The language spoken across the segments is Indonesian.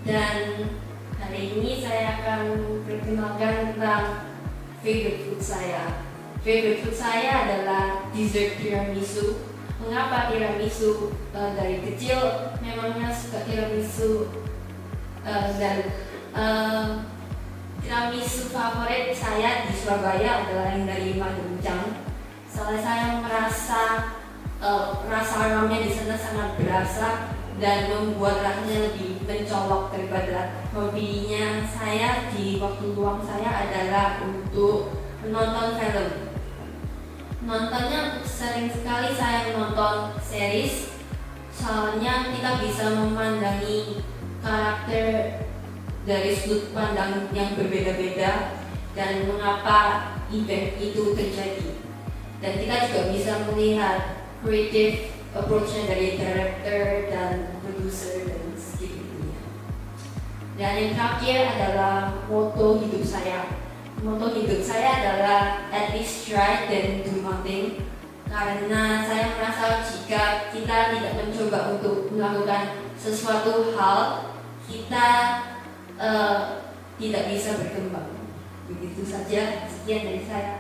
Dan hari ini saya akan perkenalkan tentang favorite food saya. Favorite food saya adalah dessert tiramisu. Mengapa tiramisu? Dari kecil memangnya suka tiramisu dan tiramisu favorit saya di Surabaya adalah yang dari Banyak. Soalnya saya merasa rasa aromanya di sana sangat berasa dan membuat rasanya lebih mencolok daripada hobinya saya di waktu luang saya adalah untuk menonton film. Nontonnya sering sekali saya menonton series, soalnya kita bisa memandangi karakter dari sudut pandang yang berbeda-beda dan mengapa event itu terjadi. Dan kita juga bisa melihat creative approach-nya dari director dan producer dan sebagainya. Dan yang terakhir adalah motto hidup saya. Motto hidup saya adalah at least try then do nothing. Karena saya merasa jika kita tidak mencoba untuk melakukan sesuatu hal, kita tidak bisa berkembang. Begitu saja, sekian dari saya.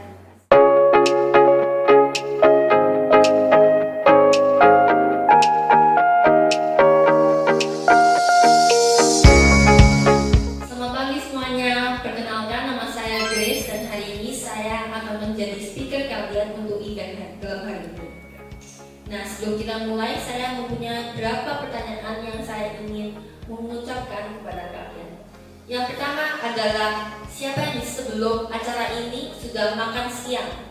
Nah, sebelum kita mulai, saya mempunyai beberapa pertanyaan yang saya ingin mengucapkan kepada kalian. Yang pertama adalah, siapa yang sebelum acara ini sudah makan siang?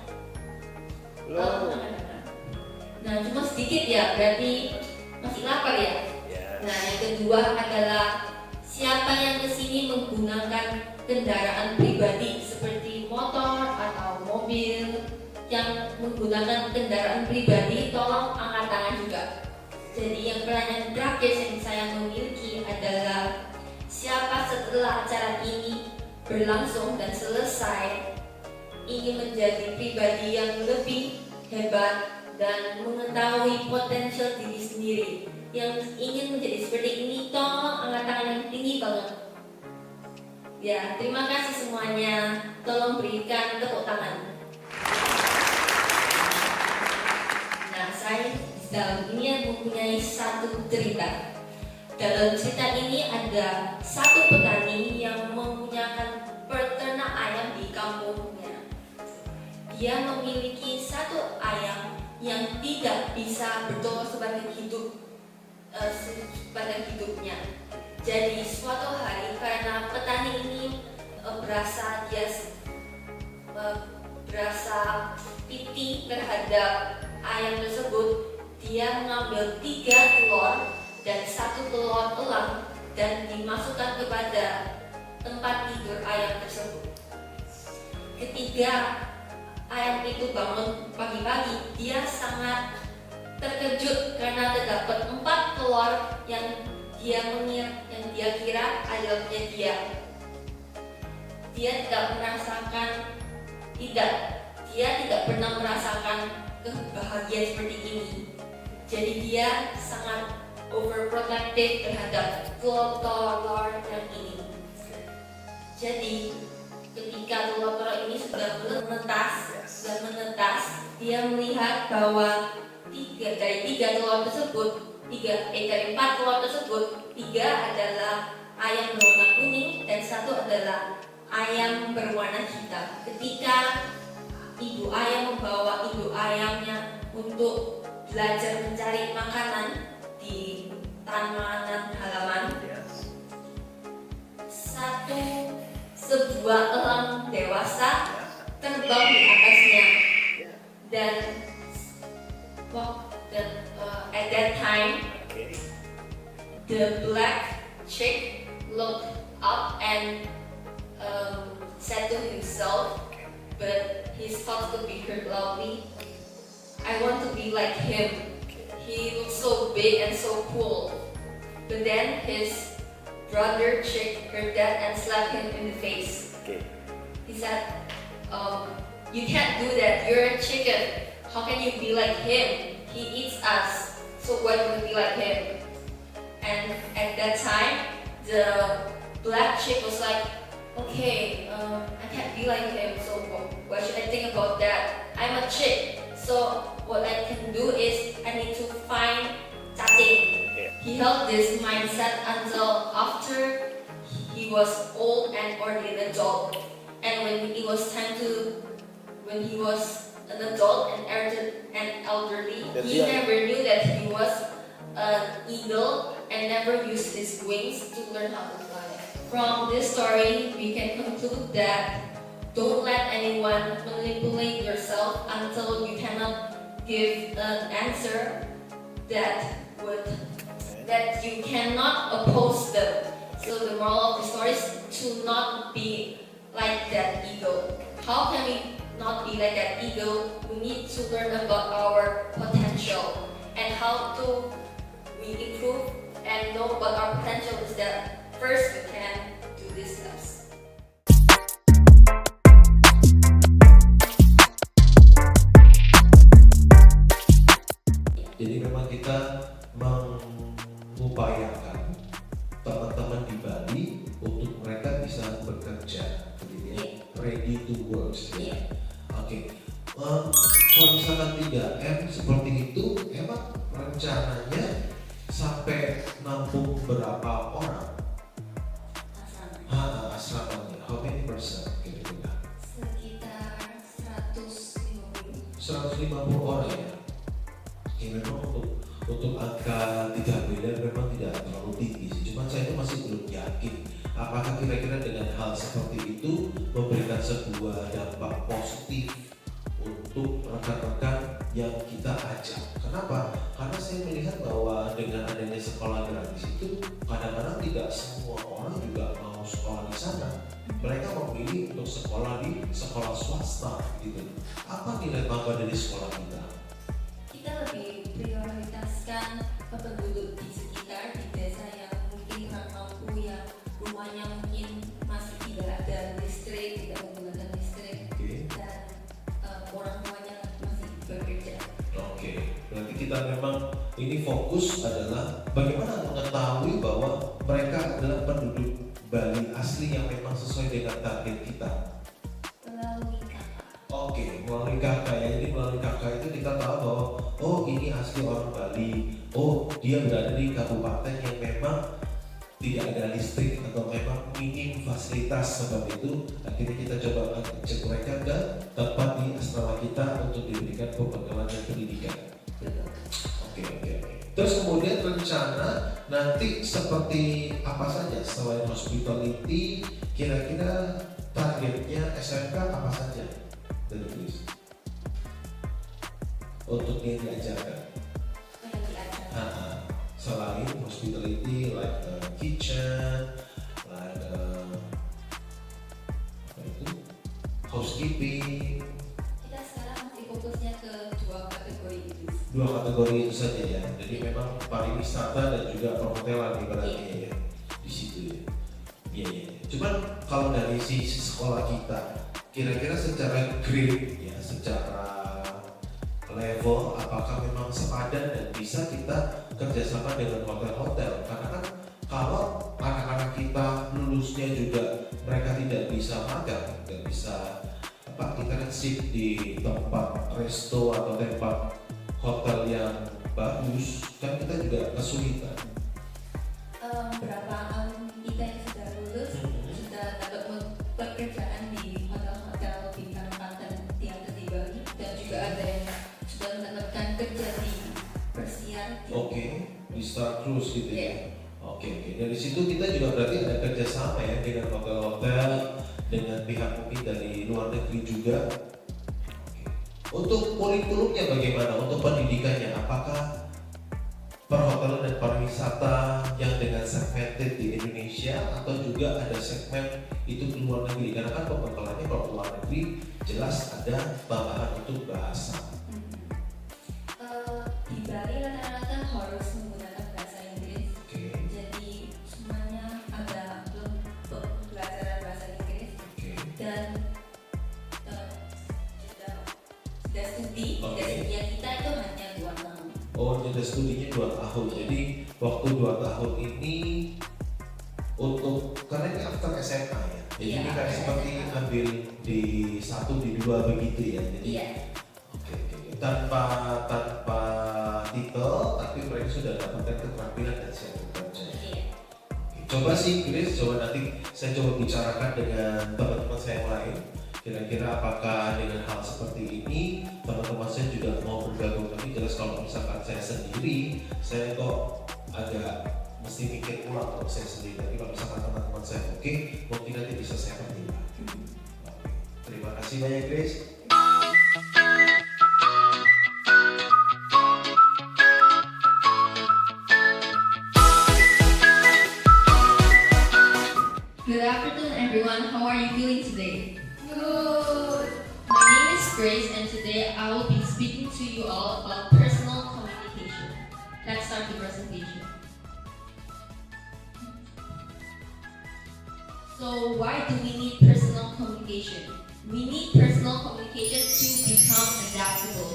Nah, cuma sedikit ya, berarti masih lapar ya? Nah, yang kedua adalah, siapa yang kesini menggunakan kendaraan pribadi seperti motor atau mobil? Yang menggunakan kendaraan pribadi, tolong angkat tangan juga. Jadi yang pertanyaan terakhir yang saya memiliki adalah, siapa setelah acara ini berlangsung dan selesai ingin menjadi pribadi yang lebih hebat dan mengetahui potensial diri sendiri, yang ingin menjadi seperti ini, tolong angkat tangan yang tinggi banget. Ya, terima kasih semuanya. Tolong berikan tepuk tangan. Nah, saya dalam ini mempunyai satu cerita. Dalam cerita ini ada satu petani yang mempunyai peternak ayam di kampungnya. Dia memiliki satu ayam yang tidak bisa bertelur sepanjang hidupnya. Jadi suatu hari karena petani ini berasa piti terhadap ayam tersebut, dia mengambil 3 telur dan 1 telur elang dan dimasukkan kepada tempat tidur ayam tersebut. Ketika ayam itu bangun pagi-pagi, dia sangat terkejut karena terdapat 4 telur yang dia kira adalah punya dia. Dia tidak pernah merasakan kebahagiaan seperti ini. Jadi dia sangat overprotective terhadap telur yang ini. Jadi ketika telur ini sudah menetas, dia melihat bahwa dari 4 telur tersebut, 3 adalah ayam berwarna kuning dan 1 adalah ayam berwarna hitam. Ketika ibu ayam membawa ibu ayamnya untuk belajar mencari makanan di taman halaman, sebuah elang dewasa terbang di atasnya dan at that time the black chick looked up and said to himself, but his thoughts could be heard loudly, I want to be like him. He looks so big and so cool. But then his brother chick heard that and slapped him in the face. He said, you can't do that, you're a chicken. How can you be like him? He eats us, so why don't you be like him? And at that time, the black chick was like, okay, I can't be like him, so what should I think about that? I'm a chick, so what I can do is I need to find chatting. He held this mindset until after he was old and already an adult, and when it was time to, when he was an adult and elderly, he never knew that he was an eagle and never used his wings to learn how to fly. From this story, we can conclude that don't let anyone manipulate yourself until you cannot give an answer that you cannot oppose them. So the moral of the story is to not be like that eagle. How can we not be like that eagle? We need to learn about our potential and how to we improve and know about our potential is that first we can do these steps. Jadi memang kita mengupayakan teman-teman di Bali untuk mereka bisa bekerja, ready to work. Oke. Kalau misalkan 3M seperti itu, emang rencananya sampai nampung berapa orang? Asramanya, how many percent kira-kira? Sekitar 150 orang ya? Ya memang untuk angka 3 miliar memang tidak terlalu tinggi sih. Cuma saya itu masih belum yakin apakah kira-kira dengan hal seperti itu memberikan sebuah dampak positif untuk rekan-rekan yang kita ajak. Kenapa? Karena saya melihat bahwa dengan adanya sekolah gratis itu kadang-kadang tidak semua orang juga mau sekolah di sana. Mereka memilih untuk sekolah di sekolah swasta gitu. Apa nilai tambah dari sekolah kita? Kita lebih prioritaskan penduduk di sekitar di desa yang mungkin kurang mampu, yang rumahnya mungkin masih tidak ada listrik, tidak menggunakan listrik, dan orang tuanya masih bekerja. Oke, berarti kita memang ini fokus adalah bagaimana mengetahui bahwa mereka adalah penduduk Bali asli yang memang sesuai dengan target kita. Melalui kakak. Oke, melalui kakak ya. Jadi melalui kakak itu kita tahu bahwa oh ini asli orang Bali. Oh dia berada di kabupaten yang memang tidak ada listrik atau memang minim fasilitas. Sebab itu akhirnya kita coba ajak mereka ke tempat di asrama kita untuk diberikan pembekalan dan pendidikan. Oke. Terus kemudian rencana nanti seperti apa saja selain hospitality, kira-kira targetnya SMK apa saja dari Chris untuk yang diajarkan? Selain hospitality, like kitchen, like apa itu, housekeeping. Kita sekarang masih fokusnya ke dua kategori itu. Dua kategori itu saja ya. Jadi memang pariwisata dan juga perhotelan ibaratnya ya di situ ya. Iya. Cuman kalau dari sisi sekolah kita, kira-kira secara grade ya, secara level, apakah memang sepadan dan bisa kita kerjasama dengan hotel-hotel? Karena kan kalau anak-anak kita lulusnya juga mereka tidak bisa magang, tidak bisa internship di tempat resto atau tempat hotel yang bagus, kan kita juga kesulitan. Berapa alumni kita yang sudah lulus sudah dapat pekerjaan di hotel-hotel bintang 4 dan yang di Bali, dan juga ada yang sudah mendapatkan kerja di Persian. Oke, di Star Cruise gitu ya. Oke. Dari situ kita juga berarti ada kerjasama ya dengan hotel-hotel, dengan pihak mungkin dari luar negeri juga. Untuk kurikulumnya bagaimana? Untuk pendidikannya, apakah perhotelan dan pariwisata yang dengan segmented di Indonesia atau juga ada segmen itu di luar negeri? Karena kan pembekalannya kalau luar negeri jelas ada tambahan untuk bahasa. Di Bali rata-rata harus menggunakan bahasa Inggris. Jadi semuanya ada pembelajaran bahasa Inggris. Dan sudah studi, studinya kita itu hanya 2 tahun. Oh, jeda studinya 2 tahun. Jadi waktu 2 tahun ini kayak seperti ambil di 1, di 2 begitu ya. Jadi oke. Tanpa titel, tapi mereka sudah dapatkan keterampilan dan siap bekerja. Coba sih Grace, coba nanti saya coba bicarakan dengan teman-teman saya yang lain. Kira-kira apakah dengan hal seperti ini teman-teman saya juga mau bergabung. Tapi jelas kalau misalkan saya sendiri, saya kok agak mesti mikir ulang kalau saya sendiri. Tapi kalau misalkan teman-teman saya oke, mungkin nanti bisa saya pertimbangkan. Terima kasih banyak Grace. Good afternoon, everyone. How are you feeling today? Good. My name is Grace, and today I will be speaking to you all about personal communication. Let's start the presentation. So, why do we need personal communication? We need personal communication to become adaptable.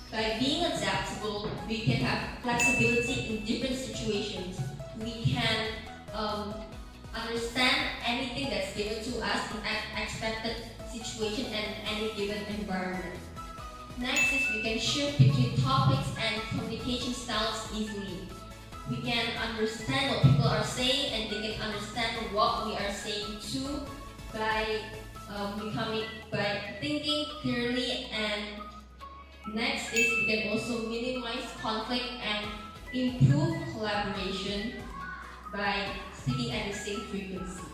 By being adaptable, we can have flexibility in different situations. We can understand anything that's given to us in an expected situation and any given environment. Next is we can shift between topics and communication styles easily. We can understand what people are saying and they can understand what we are saying too by thinking clearly. And next is we can also minimize conflict and improve collaboration by speaking at the same frequency.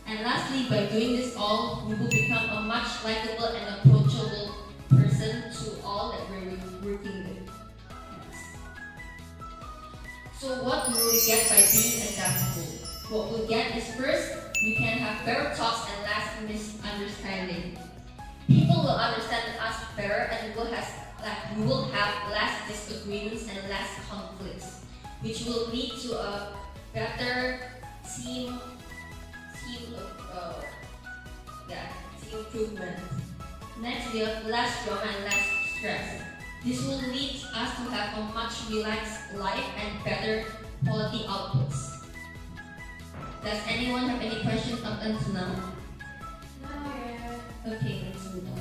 And lastly, by doing this all, we will become a much likable and approachable person to all that we're working with. So what will we get by being adaptable? What we'll get is first, we can have better talks and less misunderstanding. People will understand us better and we will have less disagreements and less conflicts, which will lead to a better team improvement. Next, we have less drama and less stress. This will lead us to have a much relaxed life and better quality outputs. Does anyone have any questions up until now? No. Okay, let's move on.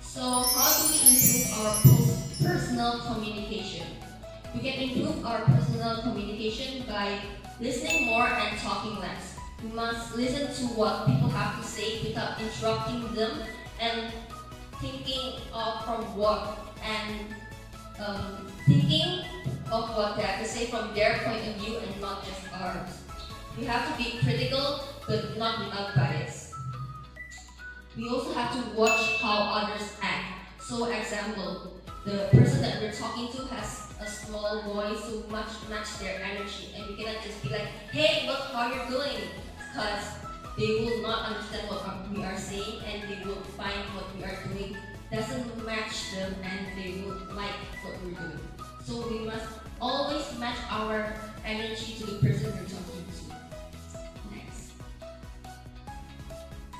So, how do we improve our personal communication? We can improve our personal communication by listening more and talking less. We must listen to what people have to say without interrupting them and thinking from what they have to say from their point of view and not just ours. We have to be critical but not without bias. We also have to watch how others act. So, example, the person that we're talking to has a small voice to match their energy, and we cannot just be like, hey, look how you're doing, because they will not understand what we are saying and they will find what we are doing doesn't match them and they will like what we're doing. So we must always match our energy to the person we're talking to. Next.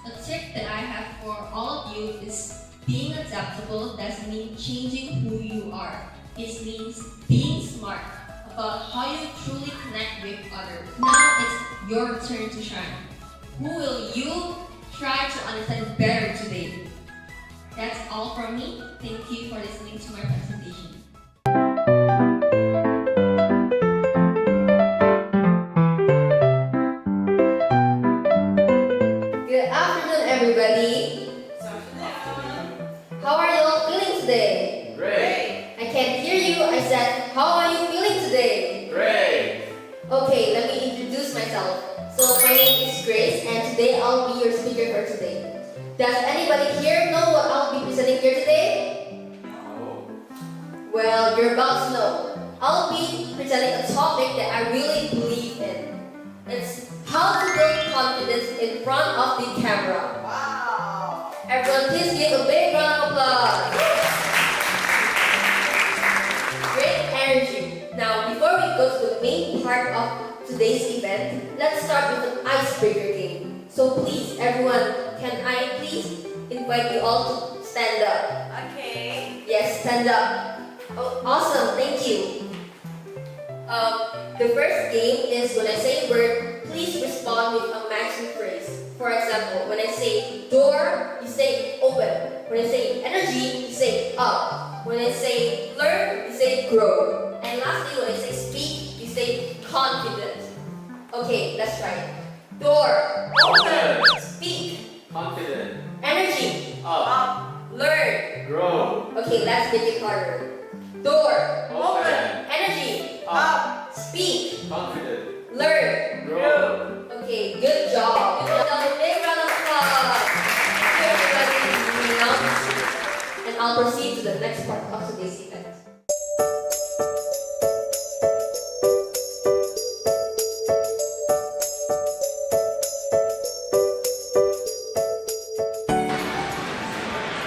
A tip that I have for all of you is being adaptable doesn't mean changing who you are. It means being smart about how you truly connect with others. Now it's your turn to shine. Who will you try to understand better today? That's all from me. Thank you for listening to my presentation. Good afternoon, everybody. How are you all feeling today? Great! I can't hear you. I said, how are you feeling today? Great! Okay, let me introduce myself. So my name is Grace and today I'll be your speaker for today. Does anybody here know what I'll be presenting here today? No. Well, you're about to know. I'll be presenting a topic that I really believe in. It's how to build confidence in front of the camera. Wow. Everyone please give a big round of applause. Great energy. Now before we go to the main part of today's event, let's start with an icebreaker game. So please, everyone, can I please invite you all to stand up? Okay. Yes, stand up. Oh, awesome, thank you. The first game is when I say word, please respond with a matching phrase. For example, when I say door, you say open. When I say energy, you say up. When I say learn, you say grow. And lastly, when I say speak, you say confident. Okay, let's try it. Door, open. Speak, Confident. energy, Up. learn. Grow. Okay, let's make it harder. Door, Open. energy, Up. speak, Confident. learn. Grow. Okay, good job. Good job. Big round of applause. Thank you everybody. And I'll proceed to the next part of today's event.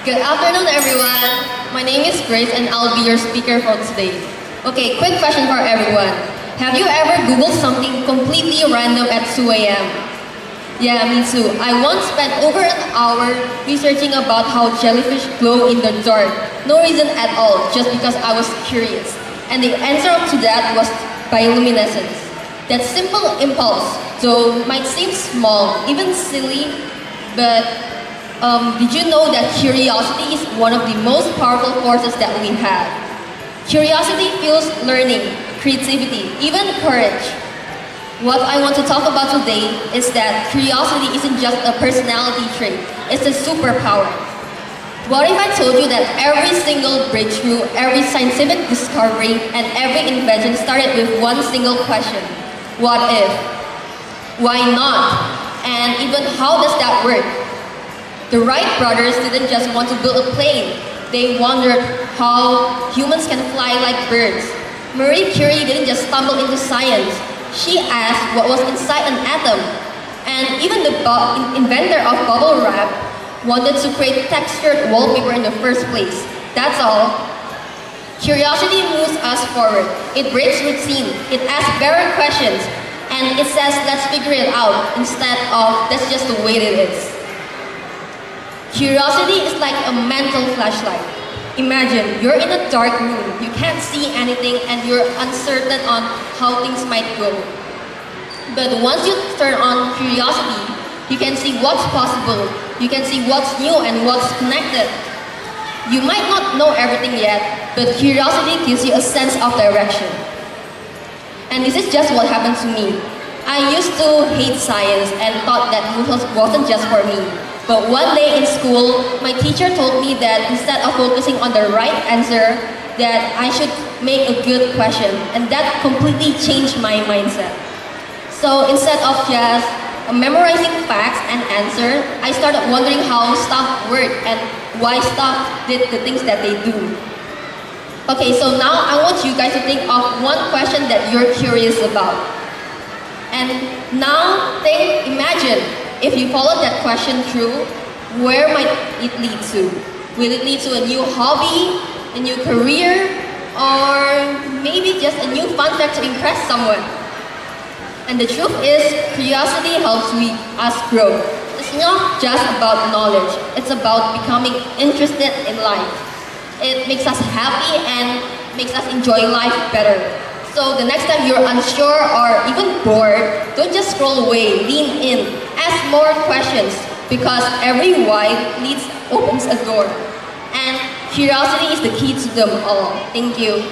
Good afternoon, everyone. My name is Grace and I'll be your speaker for today. Okay, quick question for everyone. Have you ever Googled something completely random at 2 a.m.? Yeah, me too. I once spent over an hour researching about how jellyfish glow in the dark. No reason at all, just because I was curious. And the answer to that was bioluminescence. That simple impulse, though, might seem small, even silly, but did you know that curiosity is one of the most powerful forces that we have? Curiosity fuels learning, creativity, even courage. What I want to talk about today is that curiosity isn't just a personality trait, it's a superpower. What if I told you that every single breakthrough, every scientific discovery, and every invention started with one single question? What if? Why not? And even how does that work? The Wright brothers didn't just want to build a plane. They wondered how humans can fly like birds. Marie Curie didn't just stumble into science. She asked what was inside an atom. And even the inventor of bubble wrap wanted to create textured wallpaper in the first place. That's all. Curiosity moves us forward. It breaks routine. It asks better questions. And it says, let's figure it out, instead of, that's just the way it is. Curiosity is like a mental flashlight. Imagine, you're in a dark room, you can't see anything and you're uncertain on how things might go. But once you turn on curiosity, you can see what's possible, you can see what's new and what's connected. You might not know everything yet, but curiosity gives you a sense of direction. And this is just what happened to me. I used to hate science and thought that wasn't just for me. But one day in school, my teacher told me that instead of focusing on the right answer, that I should make a good question. And that completely changed my mindset. So instead of just memorizing facts and answer, I started wondering how stuff worked and why stuff did the things that they do. Okay, so now I want you guys to think of one question that you're curious about. And now imagine, if you follow that question through, where might it lead to? Will it lead to a new hobby, a new career, or maybe just a new fun fact to impress someone? And the truth is, curiosity helps us grow. It's not just about knowledge, it's about becoming interested in life. It makes us happy and makes us enjoy life better. So the next time you're unsure or even bored, don't just scroll away, lean in, ask more questions, because every why opens a door. And curiosity is the key to them all. Thank you.